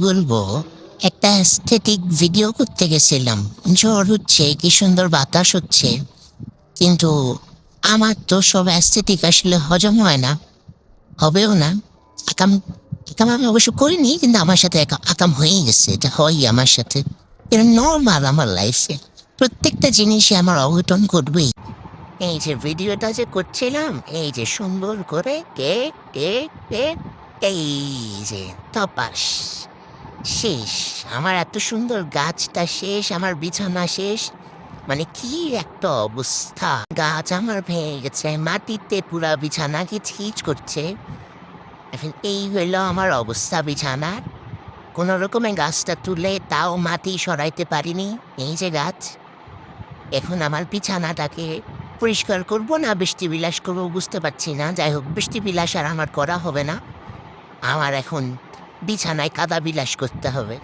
বলবো, একটা aesthetic video করতে গেছিলাম। ঝড় হচ্ছে, কি সুন্দর বাতাস হচ্ছে, কিন্তু আমার তো সব অ্যাস্থেটিক আসলে হজম হয় না, হবেও না। আকাম আকাম আমি অবশ্য করিনি, কিন্তু আমার সাথে আকাম হয়েই গেছে। এটা হয়ই আমার সাথে, এটা নর্মাল। আমার লাইফে প্রত্যেকটা জিনিসই আমার অঘটন ঘটবেই। এই যে ভিডিওটা যে করছিলাম, এই যে সুন্দর করে কে কে কে এই যে তপাস শেষ। আমার এত সুন্দর গাছটা শেষ, আমার বিছানা শেষ। মানে কি একটা অবস্থা! গাছ আমার ভেঙে গেছে, মাটিতে পুরা বিছানা কিচকিচ করছে। এখন এই হইল আমার অবস্থা বিছানার। কোনো রকমে গাছটা তুলে তাও মাটি সরাইতে পারিনি। এই যে গাছ, এখন আমার বিছানাটাকে পরিষ্কার করব না বৃষ্টি বিলাস করবো বুঝতে পারছি না। যাই হোক, বৃষ্টি বিলাস আর আমার করা হবে না। আমার এখন বিছানায় কাদা বিলাস করতে হবে।